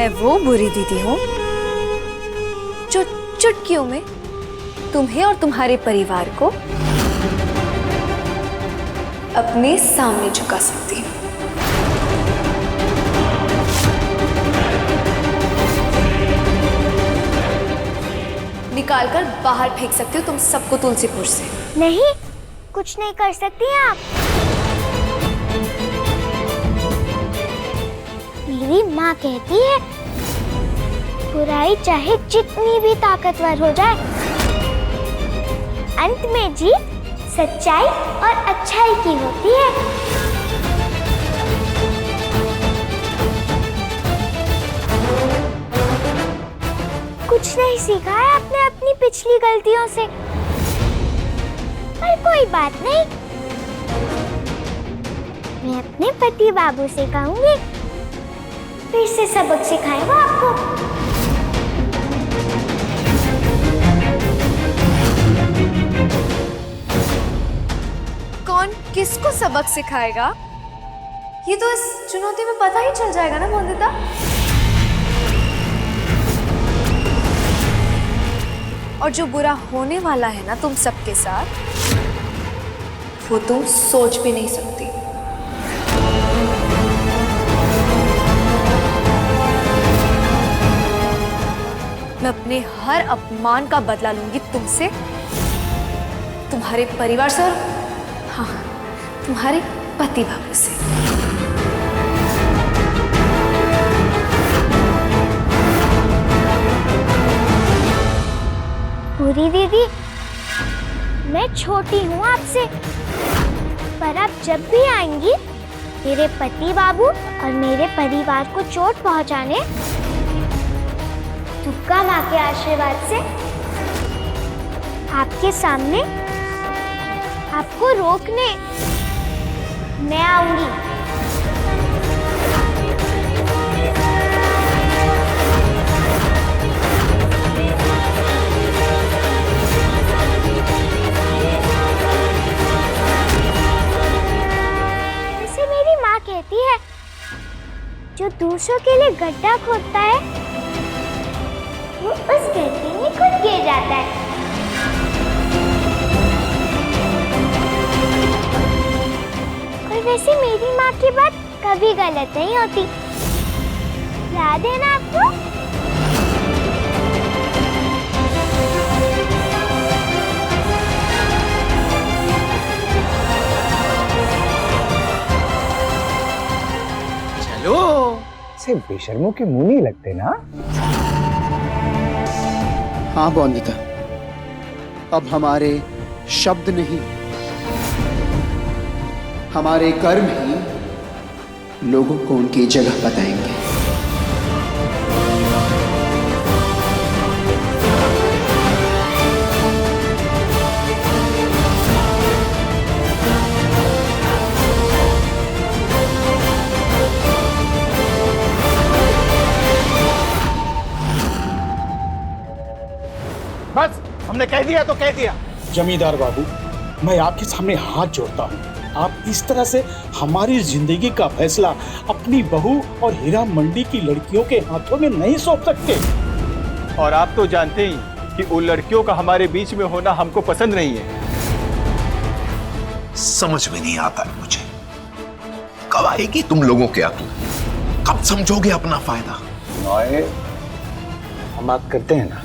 मैं वो बुरी दीदी हूँ जो चुटकियों में तुम्हें और तुम्हारे परिवार को अपने सामने झुका सकती हूँ। निकाल कर बाहर फेंक सकती हो तुम सबको तुलसीपुर से। नहीं, कुछ नहीं कर सकती हैं आप। मेरी माँ कहती है बुराई चाहे जितनी भी ताकतवर हो जाए, अंत में जीत सच्चाई और अच्छाई की होती है। कुछ नहीं सीखा है आपने अपनी पिछली गलतियों से, पर कोई बात नहीं, मैं अपने पति बाबू से कहूंगी, फिर से सबक सिखाएगा आपको। कौन किसको सबक सिखाएगा ये तो इस चुनौती में पता ही चल जाएगा ना वंदिता। और जो बुरा होने वाला है ना तुम सबके साथ, वो तुम सोच भी नहीं सकती। मैं अपने हर अपमान का बदला लूंगी तुमसे, तुम्हारे परिवार से और हाँ, तुम्हारे पति बाबू से। पूरी दीदी, मैं छोटी हूँ आपसे, पर आप जब भी आएंगी मेरे पति बाबू और मेरे परिवार को चोट पहुँचाने, दुर्गा माँ के आशीर्वाद से आपके सामने आपको रोकने मैं आऊंगी। वैसे मेरी माँ कहती है जो दूसरों के लिए गड्ढा खोदता है वो उस गड्ढे में खुद गिर जाता है। और वैसे मेरी माँ की बात कभी गलत नहीं होती, याद है ना आपको? चलो, से बेशर्मों के मुंह नहीं लगते ना। हाँ वंदिता, अब हमारे शब्द नहीं, हमारे कर्म ही लोगों को उनकी जगह बताएंगे। बस, हमने कह दिया तो कह दिया। जमींदार बाबू, मैं आपके सामने हाथ जोड़ता हूँ, आप इस तरह से हमारी जिंदगी का फैसला अपनी बहू और हीरा मंडी की लड़कियों के हाथों में नहीं सौंप सकते। और आप तो जानते ही कि उन लड़कियों का हमारे बीच में होना हमको पसंद नहीं है। समझ में नहीं आता है मुझे, कब आएगी तुम लोगों के अक्ल, कब समझोगे अपना फायदा? हम बात करते हैं ना।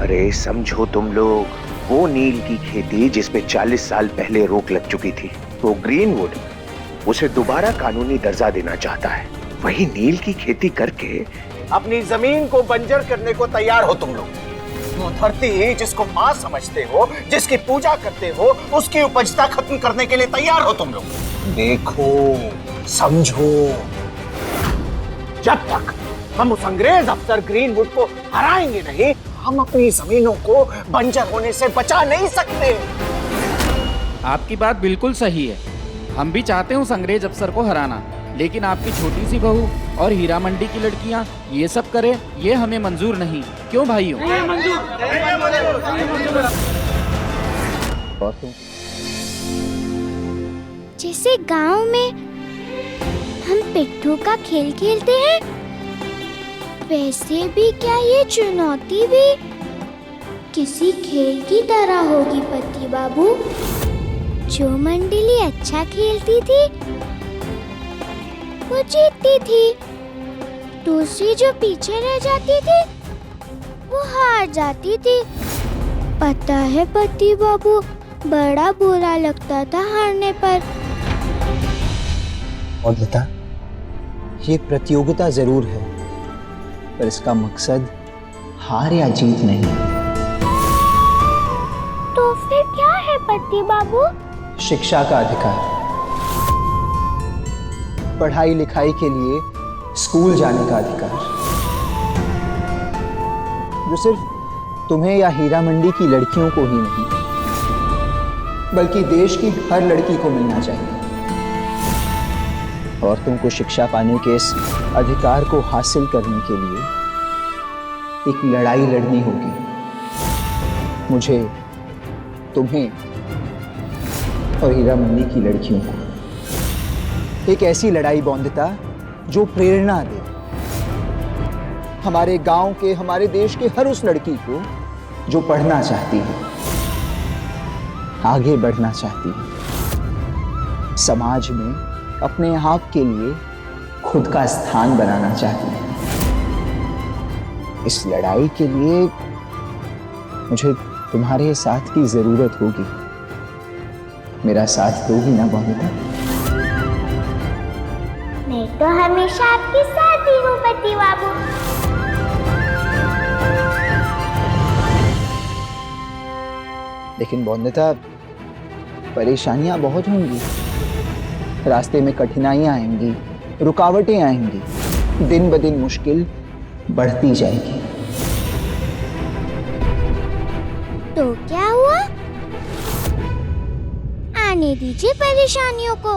अरे समझो तुम लोग, वो नील की खेती जिसपे 40 साल पहले रोक लग चुकी थी, तो ग्रीनवुड उसे दोबारा कानूनी दर्जा देना चाहता है। वही नील की खेती करके अपनी जमीन को बंजर करने को तैयार हो तुम लोग। वो धरती जिसको माँ समझते हो, जिसकी पूजा करते हो, उसकी उपजता खत्म करने के लिए तैयार हो तुम लोग। देखो, समझो, जब तक हम उस अंग्रेज अफसर ग्रीनवुड को हराएंगे नहीं, हम अपनी जमीनों को बंजर होने से बचा नहीं सकते। आपकी बात बिल्कुल सही है, हम भी चाहते हैं उस अंग्रेज अफसर को हराना, लेकिन आपकी छोटी सी बहू और हीरा मंडी की लड़कियां ये सब करे, ये हमें मंजूर नहीं। क्यों भाइयों? जैसे गांव में हम पिट्ठू का खेल खेलते हैं, वैसे भी क्या ये चुनौती भी किसी खेल की तरह होगी पति बाबू? जो मंडली अच्छा खेलती थी वो जीतती थी, दूसरी जो पीछे रह जाती थी वो हार जाती थी। पता है पति बाबू, बड़ा बुरा लगता था हारने पर। और बता, ये प्रतियोगिता जरूर है, पर इसका मकसद हार या जीत नहीं। तो फिर क्या है पति बाबू? शिक्षा का अधिकार, पढ़ाई लिखाई के लिए स्कूल जाने का अधिकार, जो सिर्फ तुम्हें या हीरा मंडी की लड़कियों को ही नहीं, बल्कि देश की हर लड़की को मिलना चाहिए। और तुमको शिक्षा पाने के इस अधिकार को हासिल करने के लिए एक लड़ाई लड़नी होगी। मुझे, तुम्हें और हीरा मंडी की लड़कियों को। एक ऐसी लड़ाई बौंदिता जो प्रेरणा दे हमारे गांव के, हमारे देश के हर उस लड़की को जो पढ़ना चाहती है, आगे बढ़ना चाहती है, समाज में अपने आप के लिए खुद का स्थान बनाना चाहती है। इस लड़ाई के लिए मुझे तुम्हारे साथ की जरूरत होगी। मेरा साथ दोगी ना बौंदिता? मैं तो हमेशा आपके साथ ही हूँ पति बाबू। लेकिन बौंदिता, परेशानियां बहुत होंगी, रास्ते में कठिनाइयां आएंगी, रुकावटें आएंगी, दिन ब दिन मुश्किल बढ़ती जाएगी। तो क्या हुआ? आने दीजिए परेशानियों को।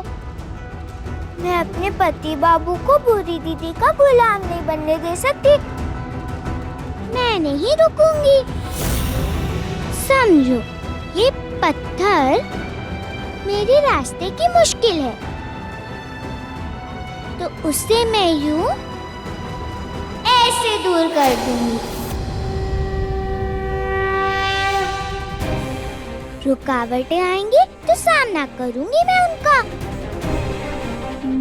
मैं अपने पति बाबू को बुरी दीदी का गुलाम नहीं बनने दे सकती। मैं नहीं रुकूंगी। समझो, ये पत्थर मेरे रास्ते की मुश्किल है, तो उसे मैं यूं ऐसे दूर कर दूंगी। रुकावटें आएंगी तो सामना करूंगी मैं उनका,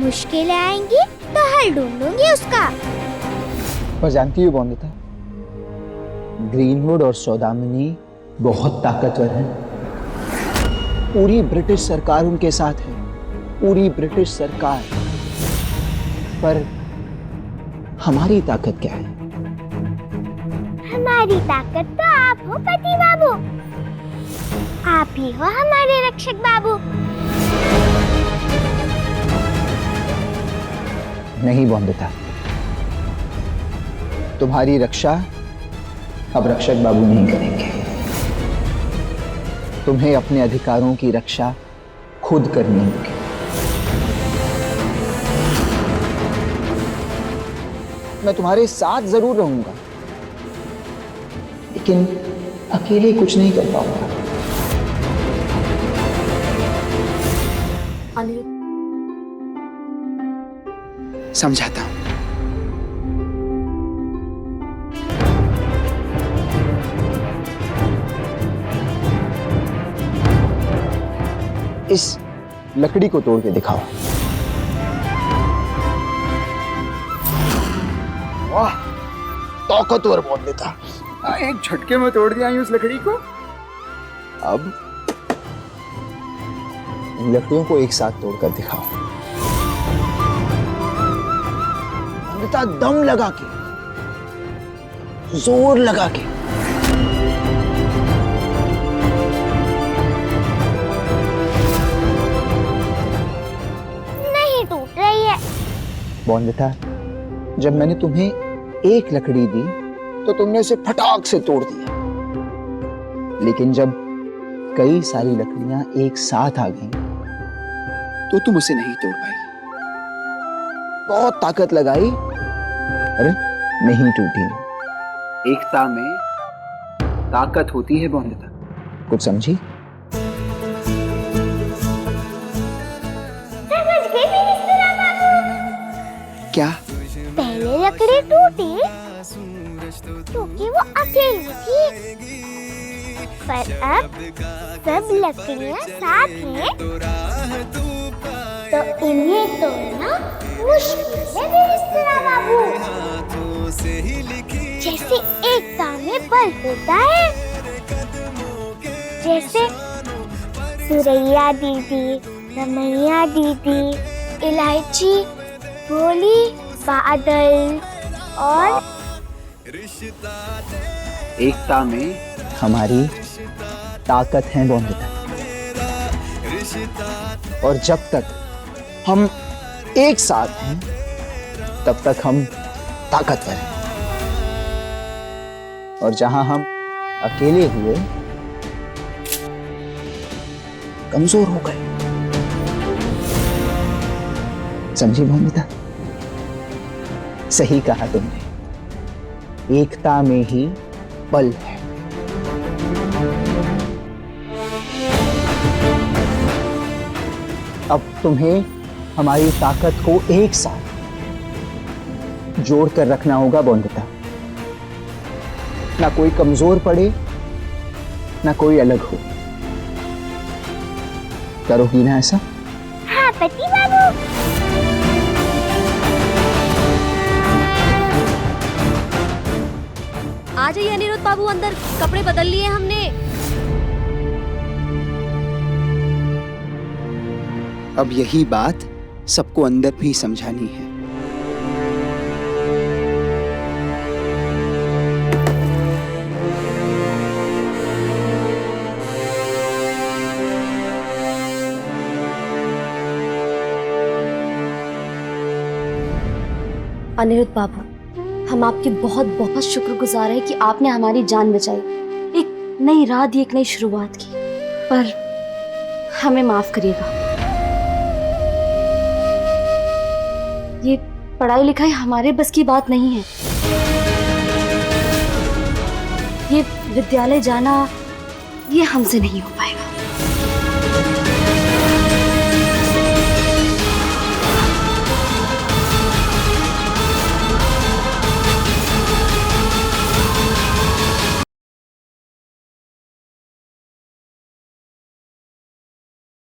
मुश्किलें आएंगी तो हल ढूंढूंगी उसका। पर जानती हो बौंदिता, ग्रीनवुड और सौदामिनी बहुत ताकतवर हैं। पूरी ब्रिटिश सरकार उनके साथ है, पूरी ब्रिटिश सरकार। पर हमारी ताकत क्या है? हमारी ताकत तो आप हो पति बाबू। आप ही हो हमारे रक्षक बाबू। नहीं बौंदिता, तुम्हारी रक्षा अब रक्षक बाबू नहीं करेंगे। तुम्हें अपने अधिकारों की रक्षा खुद करनी होगी। मैं तुम्हारे साथ जरूर रहूंगा, लेकिन अकेले कुछ नहीं कर पाऊंगा। अनिरुद्ध, समझाता हूं। इस लकड़ी को तोड़ के दिखाओ। वाह, ताकतवर बौंदिता। एक झटके में तोड़ दिया उस लकड़ी को। अब इन लकड़ियों को एक साथ तोड़कर दिखाओ। बौंदिता, दम लगा के, जोर लगा के। नहीं टूट रही है। बौंदिता, जब मैंने तुम्हें एक लकड़ी दी तो तुमने उसे फटाक से तोड़ दिया, लेकिन जब कई सारी लकड़ियां एक साथ आ गईं तो तुम उसे नहीं तोड़ पाई। बहुत ताकत लगाई, अरे नहीं टूटी। एकता में ताकत होती है बौंदिता। कुछ समझी? समझ गई मेरी सिरा बाबू। क्या? पहले लकड़ी टूटी वो अकेली थी, पर अब सब लकड़ियां साथ हैं, तो इन्हें तोड़ना मुश्किल है बेबिस्तर बाबू। जैसे एकता में बल होता है, जैसे सुरैया दीदी, रमैया दीदी, इलायची, भोली, बादल और एकता में हमारी ताकत है बोंदिता, और जब तक हम एक साथ हैं तब तक हम ताकतवर हैं, और जहां हम अकेले हुए कमजोर हो गए। समझी बोंदिता? सही कहा तुमने, एकता में ही बल है। अब तुम्हें हमारी ताकत को एक साथ जोड़कर रखना होगा बोंदिता। ना कोई कमजोर पड़े, ना कोई अलग हो। करोगी ना ऐसा? हाँ पति बाबू। आ जाइए अनिरुद्ध बाबू, अंदर कपड़े बदल लिए हमने। अब यही बात सबको अंदर भी समझानी है। अनिरुद्ध बाबू, हम आपके बहुत बहुत शुक्रगुजार हैं कि आपने हमारी जान बचाई, एक नई राह दी, एक नई शुरुआत की। पर हमें माफ करिएगा, ये पढ़ाई लिखाई हमारे बस की बात नहीं है। ये विद्यालय जाना, ये हमसे नहीं हो पाएगा।